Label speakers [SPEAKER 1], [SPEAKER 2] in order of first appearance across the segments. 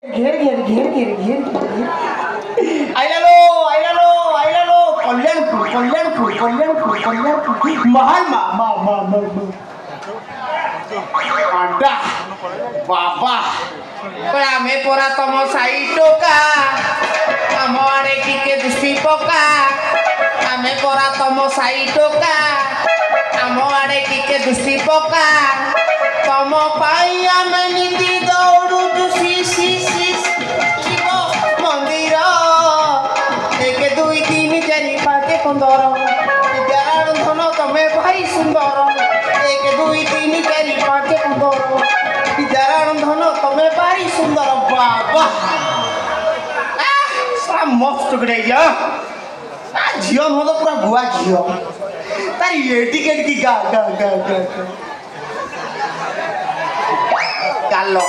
[SPEAKER 1] घेर घेर घेर घेर घेर घेर आइला लो कल्याणपुर महाल मा आडा बाबा आमे परा तम साई टोका आम आड़े टिके दृष्टि पका आमे परा तम साई टोका आम आड़े टिके दृष्टि पका तम पाई आमे नीति दौड़ू मंदिर 1 2 3 4 5 15 विद्यारायण धन तमे भाई सुंदर 1 2 3 4 5 15 विद्यारायण धन तमे भाई सुंदर बाबा मस्त गड़े झील हो तो पूरा भुआ झील तार ये टिकेट की गा गा गा गा कालो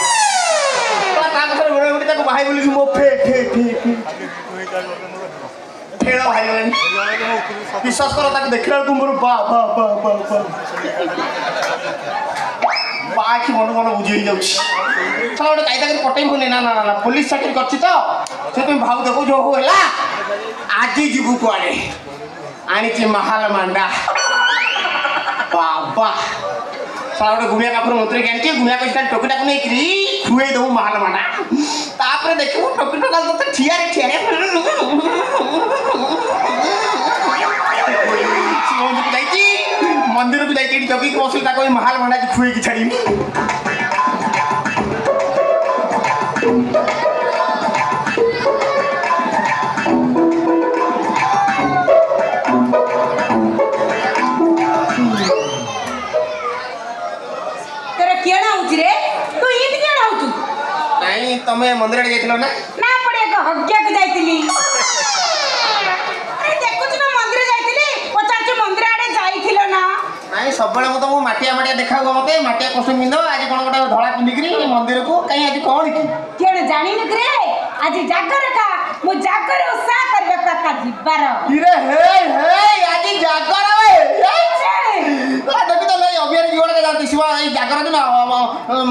[SPEAKER 1] भाई बोल कि मो फे फेड़ भाई विश्वास करो ताक देखला को मोर बा बाकी मन मन बुझी जाउछि चलो गोटे कायदा कर पटई बोले ना पुलिस चाकरी करछि तो से तुम भाव देखो जो होला आज जीवु कुआडे आनी महाल मांडा बाबा सारा गुमिया कापुर मंत्री के गुमिया को टोकीटा को नहीं करी खुए दो महाल मांडा तापर देखो टोकी टोकाल तो ठिया रे मंदिर को जाई जगी को बसिल ताको महाल मांडा की खुए की छड़ी तमे मंदिर आड़े जाइतिलो ना
[SPEAKER 2] ना पड़े को हग्या के जाइतिली अरे देखु छी मंदिर जाइतिली पचार मंदिर आड़े जाइतिलो ना
[SPEAKER 1] नहीं सब बेले मत मो माटिया देखा गो मते माटिया कोसम बिंदो आज कोन गोटा धळा पिंदिकरी मंदिर को कहीं आज कोन की
[SPEAKER 2] केण जानि न रे आज जागर का मो जागर उसा करबे का जिबार
[SPEAKER 1] रे हे आज जागर वे देखि तो ले अभियान जीवन के जाती शिवा ए जागर दिन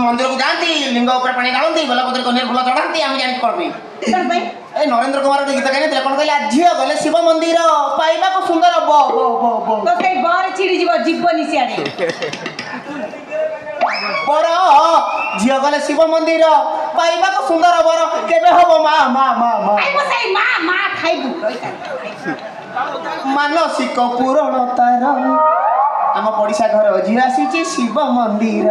[SPEAKER 1] मंदिर को जाती लिंग ऊपर पानी डालती बेलपत्र कन्या फूल चढ़ाती हम जानि करबी
[SPEAKER 2] कोन भाई
[SPEAKER 1] ए नरेंद्र कुमार गीत गाने कोन कहले आज झियो गले शिव मंदिर पाइबा को सुंदर बो
[SPEAKER 2] तो कई बार चिड़ी जीवनी सियाड़ी
[SPEAKER 1] बर झियो गले शिव मंदिर पाइबा को सुंदर बर केबे हबो मा
[SPEAKER 2] आइबो सही मा खाइबु
[SPEAKER 1] मानसिक पूरण तार आम पड़िशा घर झियो आसी शिव मंदिर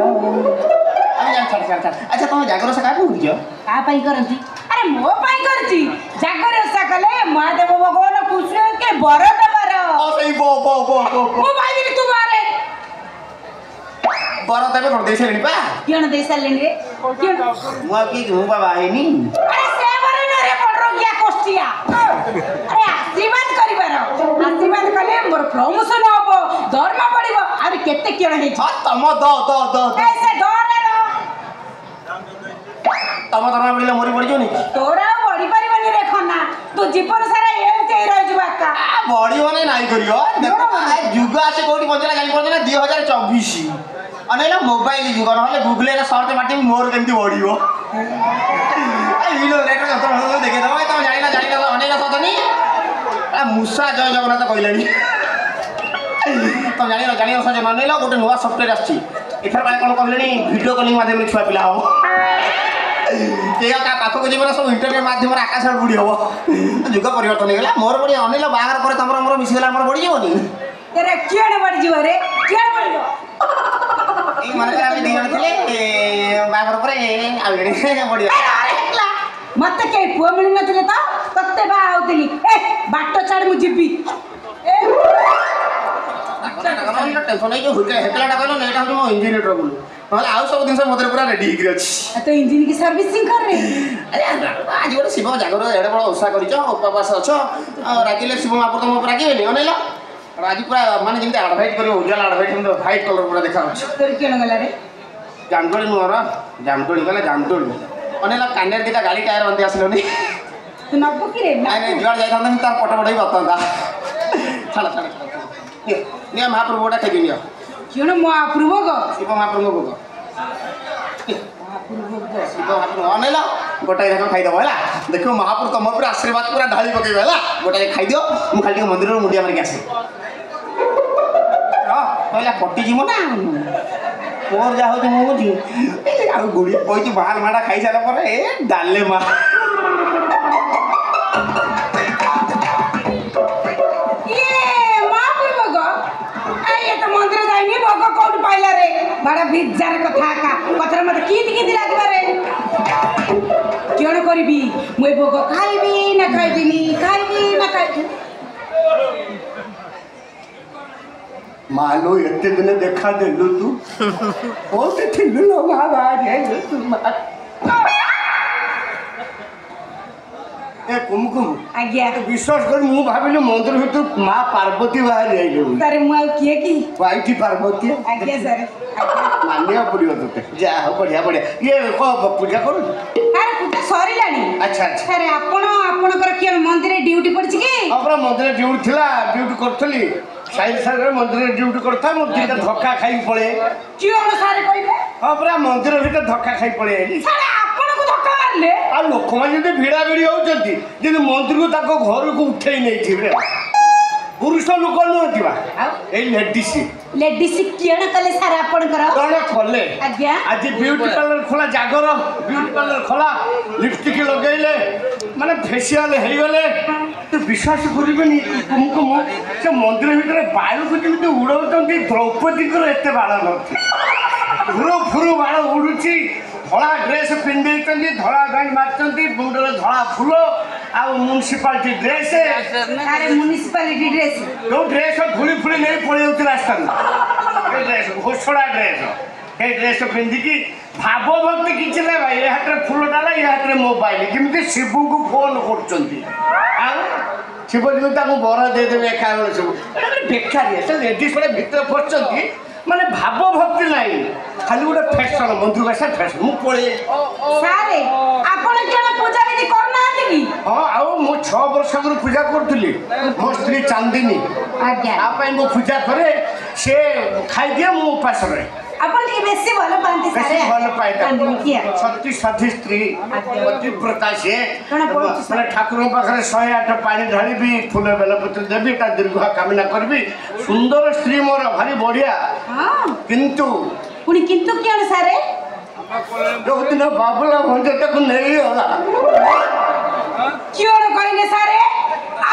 [SPEAKER 1] अच्छा तुम जागर ओषा क्या करूँ
[SPEAKER 2] का पाई करती अरे मो पाई करती जागर ओषा कले महादेव भगवान पूछे के बर दबार
[SPEAKER 1] सही बो
[SPEAKER 2] मो भाई तू मारे
[SPEAKER 1] बर देबे कोन देसे लेनी बा
[SPEAKER 2] केन देसा लेनी रे केन
[SPEAKER 1] मु की मु बाबा आइनी
[SPEAKER 2] अरे से बर न रे बड़ रोगिया कोष्टिया अरे आशीर्वाद करिबार आशीर्वाद कले मोर प्रमोशन होबो धर्म पड़िबो अरे केते केन हे
[SPEAKER 1] तम द
[SPEAKER 2] ऐसे डरे रो
[SPEAKER 1] तम धर्म पड़िले मोरी पड़ी जोनी
[SPEAKER 2] तोरा बड़ी परिबनी रे खना तू जीवन सारा एमते रह जबा का
[SPEAKER 1] बड़ी होने नहीं करियो देखो जुग आसे कोठी पहुंचला जानि पहुंचला 2024 अनेला मोबाइल जुग नहले गूगल रे सर्च मारते मोर केमती बढियो ए वीडियो लेटर तो देखे दो तुम जानिना अनेला सदनी आ मुसा जय जगन्नाथ कहलेनी तुम जानिना सज अनेला गोटे नुवा सॉफ्टवेयर आछि एथर बाय कोन कहलेनी वीडियो कॉलिंग माध्यम रे छुआ पिला हो का पाख को जीवन सब इंटरनेट माध्यम आकाश बुढ़ी हम जुग परिवर्तन हो गला मोर बड़ी अनिल बाहर पर तमर मोर मिसी गला मोर बढ़ी जीवनी
[SPEAKER 2] तेरे केण बढ़ जीव रे केण बढ़
[SPEAKER 1] ई मन के हम दिन थिले बाहर पर आ बढ़ी
[SPEAKER 2] मते के पुआ मिल नथिले त तत्ते बा आउतली ए बाटो छाड़ मु जीबी ए
[SPEAKER 1] टेंशन नहीं जो हुके हेतलाटा कहलो नेटा हम इंजीनियर ट्रबल नहले आउ सब दिन मदर पूरा रेडी हिग्री अछि
[SPEAKER 2] तो इंजन की सर्विसिंग कर रे
[SPEAKER 1] अरे आज गोटे शिव जागर एडे बड़ ओषा करिछ उपवास अछ रागिले शिव महापुर तुम रागिबेनी अनेला आज पूरा माने जिंते एडवाइट करियो उजला एडवाइट हम व्हाइट कलर पूरा देखा अछि
[SPEAKER 2] तोर केन गला रे
[SPEAKER 1] जामतोड़ी नुहर जामतोड़ी गला जामतोड़ी अनेला कानेर दिका गाड़ी टायर बंदी आसलोनी
[SPEAKER 2] तू न पकी रे
[SPEAKER 1] नहीं जुआड़ जाई थांदा तार पट पट ही बतंदा चल निया महाप्रभु गोटा टेकी नियो
[SPEAKER 2] केन महाप्रभु गो
[SPEAKER 1] शिव महाप्रभु गो शिव महाप्रभु अनेला गोटाए जाक खाईदेव है देख महाप्रभु तुम पर आशीर्वाद पूरा ढाली पकेबे है गोटाए खाईदियो मु खाली मंदिर मुंडिया मारिक आसे कहला पटिजी ना मोर जा हो मुझे गुड़िया कही बाहर माड़ा खाई सारा पर ए डाले मा
[SPEAKER 2] मंदिर जाइनी भोग कौन पाइला रे बड़ा बिजार कथा का कथर मत कित लागबा रे केण करबी मुई भोग खाइबी ना खाइबिनी खाइबी ना खाइबी
[SPEAKER 1] मालो एते दिन देखा देलु तू बहुत ठिलु लो महाराज है तू ए कुमकुम
[SPEAKER 2] आज्ञा
[SPEAKER 1] विश्वास कर मु भाबिले मंदिर भीतर मां पार्वती बाहर जाइले
[SPEAKER 2] सर मु किए की
[SPEAKER 1] वाइटी पार्वती
[SPEAKER 2] आज्ञा सर
[SPEAKER 1] मानिया पड़ियो तते जा हो बढ़िया बढ़िया ये को पूजा करू
[SPEAKER 2] अरे पूजा सरी लानी
[SPEAKER 1] अच्छा अच्छा
[SPEAKER 2] अरे आपणकर के मंदिर ड्यूटी पड़छि की
[SPEAKER 1] हमरा मंदिर ड्यूटी थिला ड्यूटी करथली साइड साइड मंदिर ड्यूटी करथा मु तीन धक्का खाई पड़े
[SPEAKER 2] कियोन सारे कइले
[SPEAKER 1] हमरा मंदिर भीतर धक्का खाई पड़े
[SPEAKER 2] सारे आपन को धक्का मारले
[SPEAKER 1] आ लोक माने जे भिड़ा भिड़ी होचंती जे मंदिर को ताको घर को उठेई नै थिबे पुरुष लोक नथिबा ए लेडीज
[SPEAKER 2] कियोन कले सारे आपणकर
[SPEAKER 1] कोन खोले
[SPEAKER 2] आज्ञा
[SPEAKER 1] आज ब्यूटी पार्लर खोला जागर ब्यूटी पार्लर खोला लिपस्टिक लगेले माने फेशियल हे गले तो विश्वास करिबेनी तुमको से मंदिर भीतर बायु को जेमती उड़ौतंती द्रौपदी को एते बाळ नथि फुरो फुरो बाळ उडुची धड़ा ड्रेस पिंधे धड़ा गाड़ी मारती मुंडे धड़ा फूल आ म्यूनिसिपालिटी ड्रेस
[SPEAKER 2] अरे म्यूनिसिपालिटी ड्रेस
[SPEAKER 1] जो ड्रेस धूली फुली नहीं पड़े रास्ता ड्रेस घोषणा ड्रेस ये ड्रेस पिंधिकी भाव भक्ति किसी ना भाई ये हाथ में फुल डाला ये हाथ में मोबाइल केमती शिव को फोन कर शिव जी बरा देदेवे एका सब बेकार लेडीज मैंने भितर पड़ती माने भाव भक्ति नहीं खाली गोटे फैशन मंदिर आसा फैशन मु पळे
[SPEAKER 2] सारे आपण केना पूजा विधि करना आते की
[SPEAKER 1] हां आउ मु 6 वर्ष अगर पूजा करथली मो स्त्री चांदिनी
[SPEAKER 2] आज्ञा
[SPEAKER 1] आ पई मु पूजा करे से खाई दिए मु उपास रहे
[SPEAKER 2] आपण के बेसी भलो पांती सारे
[SPEAKER 1] भलो पाइता
[SPEAKER 2] चांदिनी किया
[SPEAKER 1] सती साधी स्त्री अति प्रकाश है माने ठाकुर पाखरे 108 पानी ढाली भी फूल बेलपत्र देबी का दीर्घ कामना करबी सुंदर स्त्री मोर भारी बढ़िया
[SPEAKER 2] हां
[SPEAKER 1] किंतु
[SPEAKER 2] पुनी किंतु केन सारे
[SPEAKER 1] जो दिन बाबुला भंजे तक नहीं होला
[SPEAKER 2] क्यों कहले सारे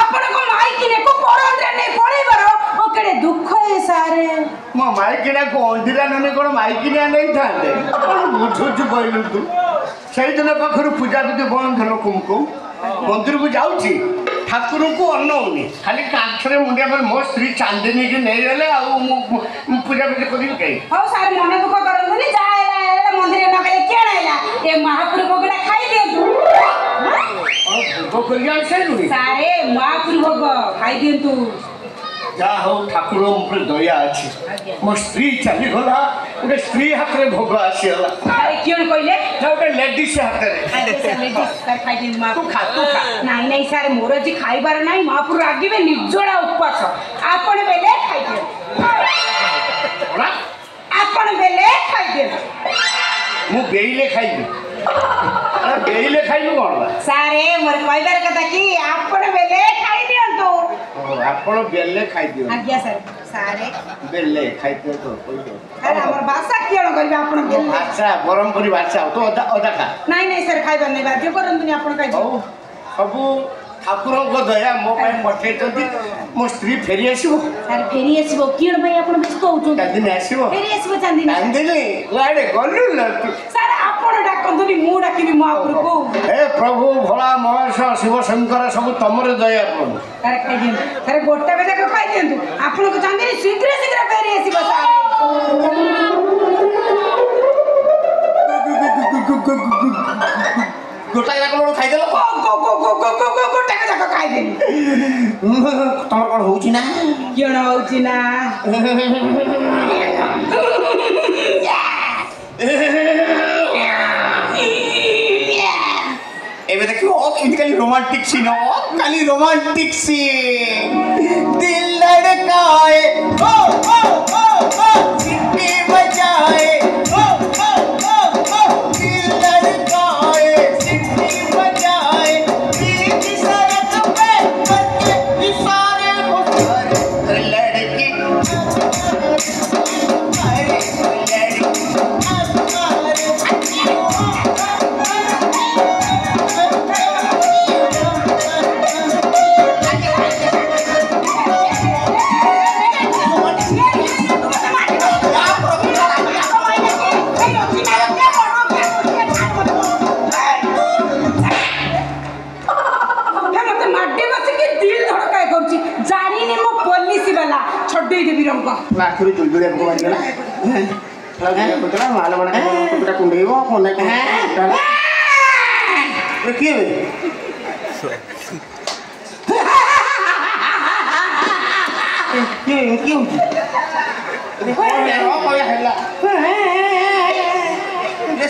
[SPEAKER 2] आपण को माई किने को परोंद्रे नहीं पड़े बरो ओकड़े दुख है सारे
[SPEAKER 1] मो माई किना को अंदिरा नने कोन माई किना नहीं थांदे बुझुछु कहलु तू सही दिन पाखर पूजा विधि बंद हलो कुमकुम मंदिर को जाउची ठाकुर को अन्नौनी खाली कांखरे मुंडिया पर मो स्त्री चांदिनी के नहीं रहले आ पूजा विधि करी कई
[SPEAKER 2] हो सारे मन दुख करंतनी जायला मंदिर न गले केण आइला ए महापुर भोगड़ा खाई दियो तू
[SPEAKER 1] भोग करिया से नुनी
[SPEAKER 2] सारे महापुर भोग खाई दियो तू
[SPEAKER 1] जा हो ठाकुर ऊपर दया अछि मो स्त्री चली गला उडे स्त्री हाथ रे भोग आसीला
[SPEAKER 2] अरे क्यों कहले
[SPEAKER 1] जोटे लेडीज हाथ रे
[SPEAKER 2] लेडीज कर खाई दिन मा
[SPEAKER 1] तू खा
[SPEAKER 2] नहीं नहीं सारे मोर जी खाइबार नहीं महापुर रागिबे निर्जड़ा उपवास आपण बेले खाई दियो आपण बेले खाई दियो
[SPEAKER 1] मु बेइले खाइबी अरे बेइले खाइबी कोन
[SPEAKER 2] सारे मोर कहबार कथा की आपण बेले खाई दियो तो
[SPEAKER 1] आपण बेले खाइ दियो
[SPEAKER 2] आज्ञा सर सारे
[SPEAKER 1] बेले खाइ दियो तो कोइलो
[SPEAKER 2] अरे हमर भाषा केण करबे आपण बेले
[SPEAKER 1] भाषा ब्रह्मपुरी भाषा तो ओदा खा
[SPEAKER 2] नहीं नहीं सर खाइबार नहीं बाध्य करंतनी आपण खाइ
[SPEAKER 1] हो सबु ठाकुर को दया मो पाई पठे तंती मो स्त्री फेरी आसीबो
[SPEAKER 2] सर फेरी आसीबो केण भाई आपण व्यस्त होचो
[SPEAKER 1] चांदिनी आसीबो
[SPEAKER 2] फेरी आसीबो चांदिनी
[SPEAKER 1] लाडे गल्लु ल
[SPEAKER 2] सर आपण डाकंतनी मु डाकिबी महापुर को
[SPEAKER 1] हे प्रभु भोला महेश शिव शंकर सब तमरे दया प्रभु
[SPEAKER 2] सर खाइ दियो सर गोटा बजे को खाइ दियो आपण को चांदिनी शीघ्र शीघ्र फेरी आसीबो सर
[SPEAKER 1] गोटा जाक लोड खाइ देलो
[SPEAKER 2] गोटा जाक खाइ देली
[SPEAKER 1] तमर कोन होउची ना
[SPEAKER 2] केण होउची ना
[SPEAKER 1] एबे देखियो इनके खाली रोमांटिक सीन हो खाली रोमांटिक सीन दिल लड़काए ओ सिटी बजाए ओ दिल लड़काए सिटी
[SPEAKER 2] ରଙ୍ଗ
[SPEAKER 1] ଆଖୁରୁ ଚୁଲଚୁଳିଆ ପୋକ ମାରିଗଲା ମାଲ ବଣା କୁକୁଟା କୁଣ୍ଡେଇବ କନା କିଏ କିଏ କିଏ ହଉଛି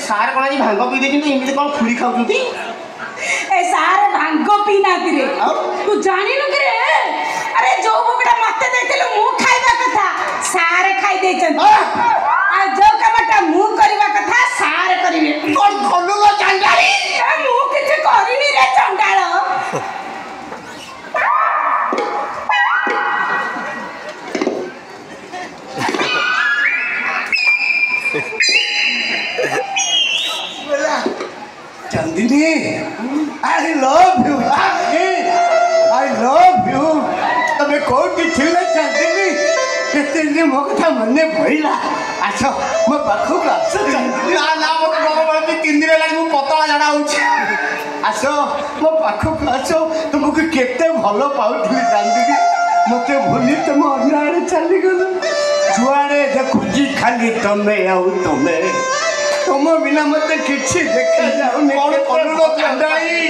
[SPEAKER 1] ସାର୍ କ'ଣ ଆଜି ଭାଙ୍ଗ ପିଇ ଦେଇଛନ୍ତି ଏମିତି କ'ଣ ଖୁଡ଼ି ଖାଉଛନ୍ତି
[SPEAKER 2] ଏ ସାର୍ ଭାଙ୍ଗ ପିଇ ନାହାନ୍ତି ରେ ତୁ ଜାଣିନୁ କି ରେ ଆରେ ଯୋଉ ପୋକଟା ମତେ ଦେଇଥିଲୁ ମୁଁ ଖାଇବା କଥା ସାର୍ ଖାଇ ଦେଇଛନ୍ତି ଆଉ ଯୋଉ କାମଟା ମୁଁ କରିବା କଥା ସାର୍ କରିବେ
[SPEAKER 1] କ'ଣ କଲୁ ଲୋ ଚାଣ୍ଡାଳି
[SPEAKER 2] ମୁଁ କିଛି କରିନି ରେ ଚଣ୍ଡାଳ
[SPEAKER 3] Chandini, I love you. I love you. तबे कोटी थिले Chandini. केते ने मो कथा मने भइला आछो मो पाखु आछो Chandini
[SPEAKER 1] ना ना मो डर बळती 3 दिन लागि मु पतला झाडा होछि
[SPEAKER 3] आछो मो पाखु आछो तुमको केते भलो पाउथली Chandini मते भूली तुम अन्नाडे चली गलो जुआडे देखुजी खाली तमे आउ तमे तुम बिना मते किछि देखा जाउनी
[SPEAKER 1] कौन कलु लो चांडाई